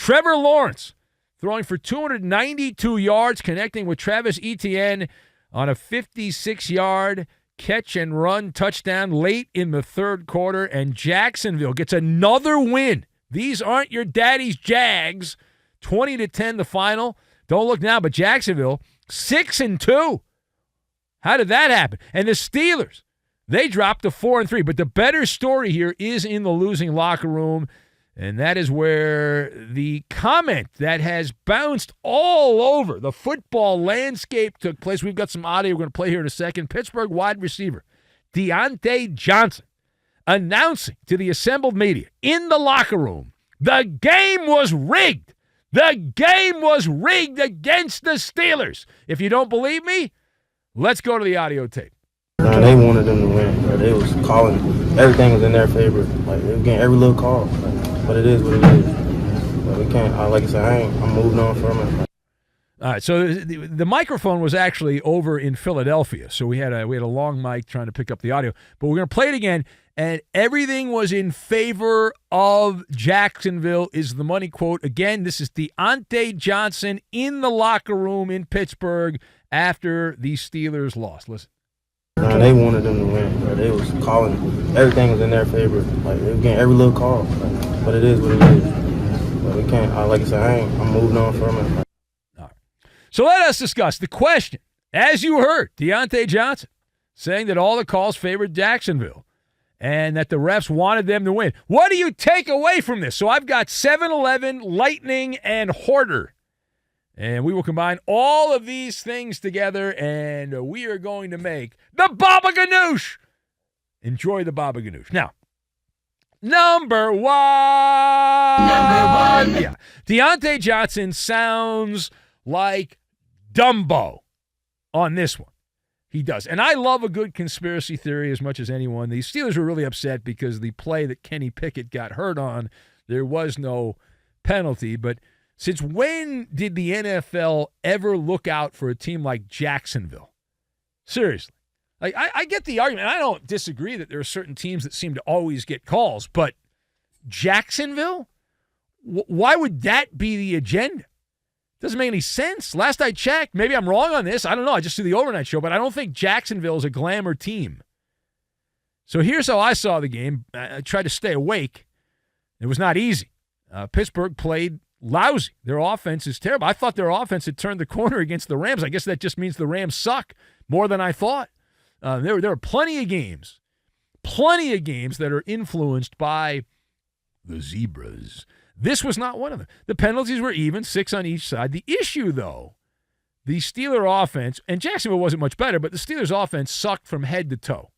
Trevor Lawrence throwing for 292 yards, connecting with Travis Etienne on a 56-yard catch and run touchdown late in the third quarter, and Jacksonville gets another win. These aren't your daddy's Jags. 20-10 the final. Don't look now, but Jacksonville 6-2. How did that happen? And the Steelers, they dropped to 4-3. But the better story here is in the losing locker room, and that is where the comment that has bounced all over the football landscape took place. We've got some audio we're going to play here in a second. Pittsburgh wide receiver Deontay Johnson announcing to the assembled media in the locker room, the game was rigged. The game was rigged against the Steelers. If you don't believe me, let's go to the audio tape. They wanted them to win. They was calling. Everything was in their favor. Like, they were getting every little call. But it is what it is. But we can't. Like I said, I'm moving on from it. All right, so the microphone was actually over in Philadelphia, so we had a long mic trying to pick up the audio. But we're going to play it again, and everything was in favor of Jacksonville is the money quote. Again, this is Deontay Johnson in the locker room in Pittsburgh after the Steelers lost. Listen. They wanted them to win. They was calling. Everything was in their favor. Like, they were getting every little call. But it is what it is. But we can't. Like I said, I'm moving on from it. So let us discuss the question. As you heard, Deontay Johnson saying that all the calls favored Jacksonville and that the refs wanted them to win. What do you take away from this? So I've got 7-Eleven, Lightning, and Hoarder. And we will combine all of these things together, and we are going to make the Baba Ganoush. Enjoy the Baba Ganoush. Now, number one. Yeah. Deontay Johnson sounds like Dumbo on this one. He does. And I love a good conspiracy theory as much as anyone. The Steelers were really upset because the play that Kenny Pickett got hurt on, there was no penalty. But since when did the NFL ever look out for a team like Jacksonville? Seriously. Like, I get the argument. I don't disagree that there are certain teams that seem to always get calls. But Jacksonville? Why would that be the agenda? Doesn't make any sense. Last I checked, maybe I'm wrong on this. I don't know. I just do the overnight show, but I don't think Jacksonville is a glamour team. So here's how I saw the game. I tried to stay awake. It was not easy. Pittsburgh played lousy. Their offense is terrible. I thought their offense had turned the corner against the Rams. I guess that just means the Rams suck more than I thought. There are plenty of games that are influenced by the Zebras. This was not one of them. The penalties were even, 6 on each side. The issue, though, the Steeler offense, and Jacksonville wasn't much better, but the Steelers offense sucked from head to toe.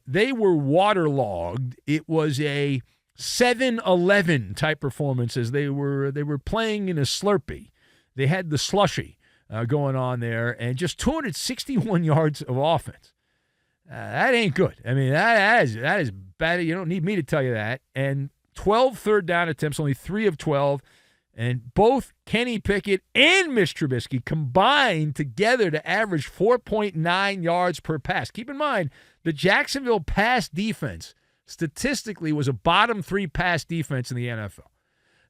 They were waterlogged. It was a 7-11 type performance as they were playing in a Slurpee. They had the slushy going on there, and just 261 yards of offense. That ain't good. I mean, that is bad. You don't need me to tell you that. And 12 third down attempts, only 3 of 12. And both Kenny Pickett and Mitch Trubisky combined together to average 4.9 yards per pass. Keep in mind, the Jacksonville pass defense statistically was a bottom 3 pass defense in the NFL.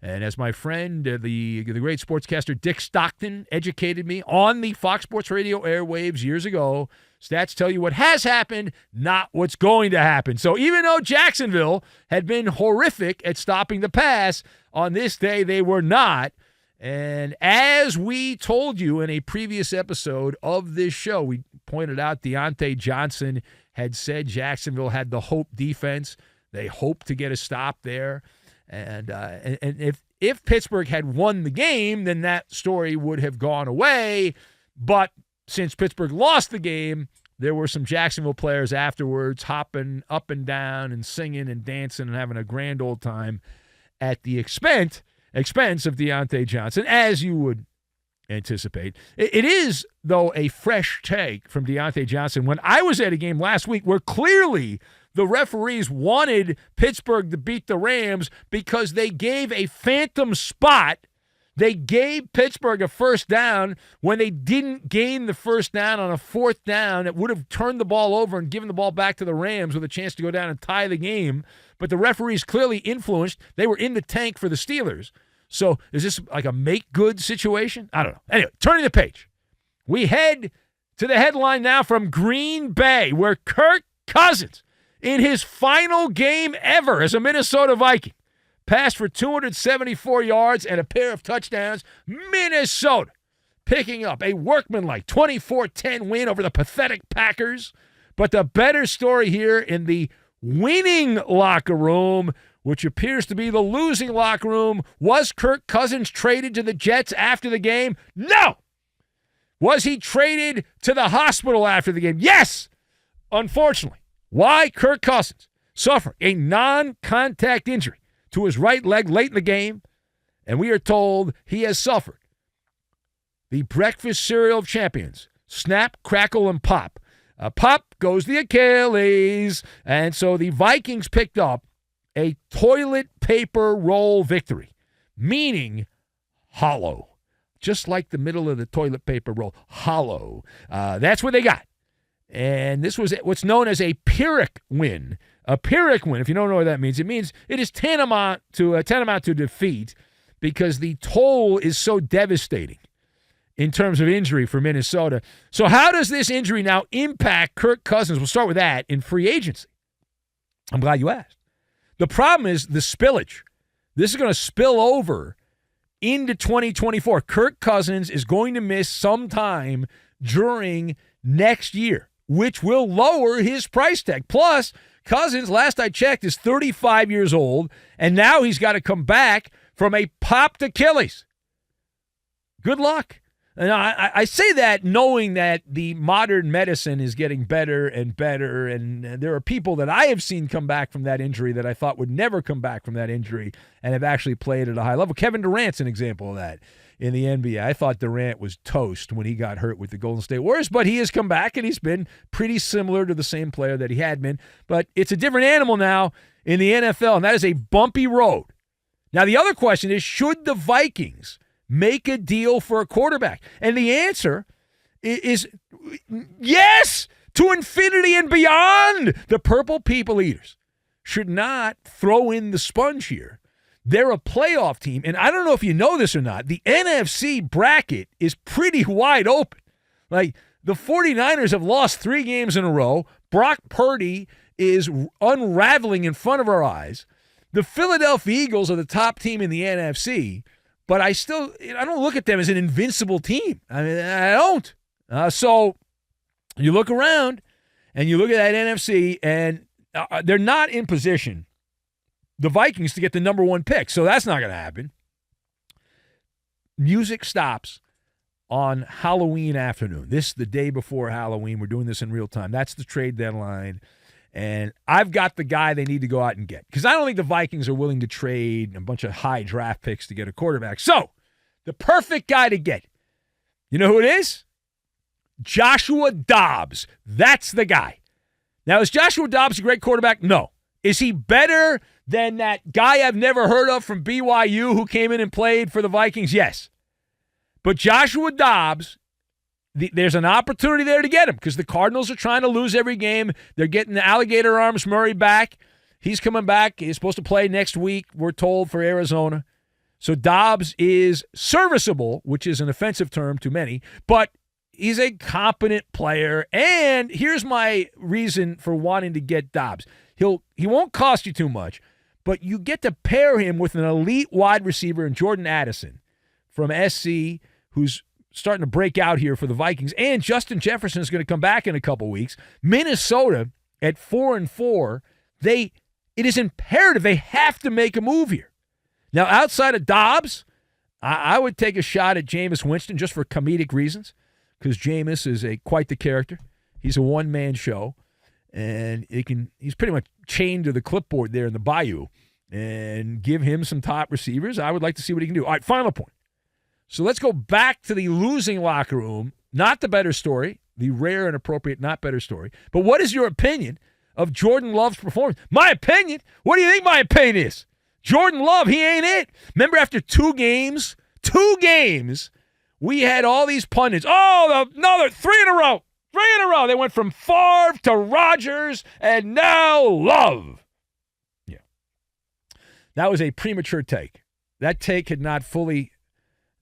And as my friend, the great sportscaster Dick Stockton educated me on the Fox Sports Radio airwaves years ago, stats tell you what has happened, not what's going to happen. So even though Jacksonville had been horrific at stopping the pass, on this day they were not. And as we told you in a previous episode of this show, we pointed out Deontay Johnson had said Jacksonville had the hope defense. They hoped to get a stop there. And if Pittsburgh had won the game, then that story would have gone away. But since Pittsburgh lost the game, there were some Jacksonville players afterwards hopping up and down and singing and dancing and having a grand old time at the expense of Deontay Johnson, as you would anticipate. It is, though, a fresh take from Deontay Johnson. When I was at a game last week where clearly the referees wanted Pittsburgh to beat the Rams because they gave a phantom spot. They gave Pittsburgh a first down when they didn't gain the first down on a 4th down. It would have turned the ball over and given the ball back to the Rams with a chance to go down and tie the game. but the referees clearly influenced. They were in the tank for the Steelers. So is this like a make-good situation? I don't know. Anyway, turning the page. We head to the headline now from Green Bay, where Kirk Cousins, in his final game ever as a Minnesota Viking, passed for 274 yards and a pair of touchdowns. Minnesota picking up a workmanlike 24-10 win over the pathetic Packers. But the better story here in the winning locker room, which appears to be the losing locker room, was Kirk Cousins traded to the Jets after the game? No! Was he traded to the hospital after the game? Yes! Unfortunately. Why? Kirk Cousins suffered a non-contact injury to his right leg late in the game, and we are told he has suffered the breakfast cereal of champions. Snap, crackle, and pop. Pop goes the Achilles, and so the Vikings picked up a toilet paper roll victory, meaning hollow, just like the middle of the toilet paper roll, hollow. That's what they got. And this was what's known as a Pyrrhic win. A Pyrrhic win, if you don't know what that means, it means it is tantamount to defeat because the toll is so devastating in terms of injury for Minnesota. So how does this injury now impact Kirk Cousins? We'll start with that in free agency. I'm glad you asked. The problem is the spillage. This is going to spill over into 2024. Kirk Cousins is going to miss some time during next year, which will lower his price tag. Plus, Cousins, last I checked, is 35 years old, and now he's got to come back from a popped Achilles. Good luck. And I say that knowing that the modern medicine is getting better and better, and there are people that I have seen come back from that injury that I thought would never come back from that injury and have actually played at a high level. Kevin Durant's an example of that in the NBA. I thought Durant was toast when he got hurt with the Golden State Warriors, but he has come back, and he's been pretty similar to the same player that he had been. But it's a different animal now in the NFL, and that is a bumpy road. Now, the other question is, should the Vikings make a deal for a quarterback? And the answer is yes, to infinity and beyond. The Purple People Eaters should not throw in the sponge here. They're a playoff team, and I don't know if you know this or not, the NFC bracket is pretty wide open. Like, the 49ers have lost 3 games in a row. Brock Purdy is unraveling in front of our eyes. The Philadelphia Eagles are the top team in the NFC, but I don't look at them as an invincible team. I mean, I don't. So you look around and you look at that NFC, and they're not in position, the Vikings, to get the number 1 pick. So that's not going to happen. Music stops on Halloween afternoon. This is the day before Halloween. We're doing this in real time. That's the trade deadline. And I've got the guy they need to go out and get, because I don't think the Vikings are willing to trade a bunch of high draft picks to get a quarterback. So the perfect guy to get, you know who it is? Joshua Dobbs. That's the guy. Now, is Joshua Dobbs a great quarterback? No. Is he better than that guy I've never heard of from BYU who came in and played for the Vikings? Yes. But Joshua Dobbs, there's an opportunity there to get him, because the Cardinals are trying to lose every game. They're getting the Alligator Arms Murray back. He's coming back. He's supposed to play next week, we're told, for Arizona. So Dobbs is serviceable, which is an offensive term to many, but he's a competent player. And here's my reason for wanting to get Dobbs. He won't cost you too much, but you get to pair him with an elite wide receiver in Jordan Addison from SC, who's starting to break out here for the Vikings, and Justin Jefferson is going to come back in a couple weeks. Minnesota at 4-4, it is imperative they have to make a move here. Now, outside of Dobbs, I would take a shot at Jameis Winston just for comedic reasons, because Jameis is quite the character. He's a one-man show, and he's pretty much chained to the clipboard there in the bayou, and give him some top receivers. I would like to see what he can do. All right, final point. So let's go back to the losing locker room. Not the better story, the rare and appropriate not better story. But what is your opinion of Jordan Love's performance? My opinion? What do you think my opinion is? Jordan Love, he ain't it. Remember, after 2 games, we had all these pundits. Oh, another 3 in a row. 3 in a row. They went from Favre to Rodgers and now Love. Yeah. That was a premature take. That take had not fully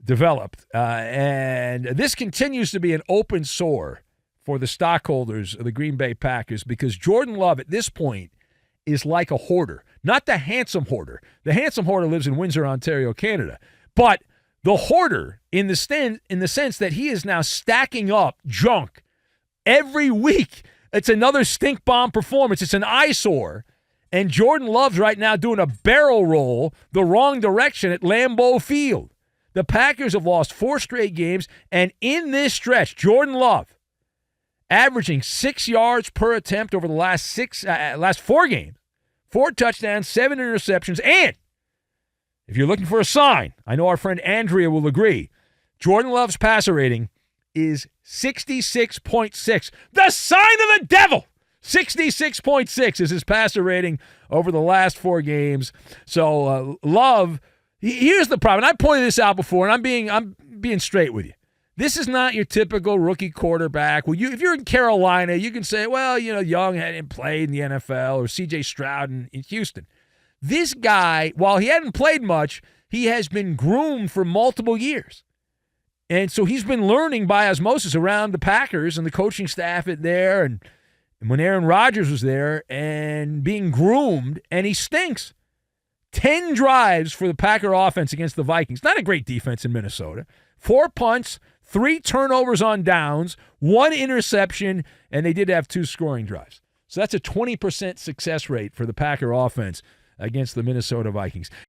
developed. And this continues to be an open sore for the stockholders of the Green Bay Packers because Jordan Love at this point is like a hoarder. Not the handsome hoarder. The handsome hoarder lives in Windsor, Ontario, Canada. But the hoarder in the sense that he is now stacking up junk every week. It's another stink bomb performance. It's an eyesore. And Jordan Love's right now doing a barrel roll the wrong direction at Lambeau Field. The Packers have lost 4 straight games, and in this stretch, Jordan Love averaging 6 yards per attempt over the last 4 games, 4 touchdowns, 7 interceptions, and if you're looking for a sign, I know our friend Andrea will agree, Jordan Love's passer rating is 66.6. The sign of the devil! 66.6 is his passer rating over the last 4 games. So Love, here's the problem. And I pointed this out before, and I'm being straight with you. This is not your typical rookie quarterback. Well, if you're in Carolina, you can say, well, Young hadn't played in the NFL, or C.J. Stroud in Houston. This guy, while he hadn't played much, he has been groomed for multiple years. And so he's been learning by osmosis around the Packers and the coaching staff there and when Aaron Rodgers was there and being groomed, and he stinks. 10 drives for the Packer offense against the Vikings. Not a great defense in Minnesota. 4 punts, 3 turnovers on downs, 1 interception, and they did have 2 scoring drives. So that's a 20% success rate for the Packer offense against the Minnesota Vikings.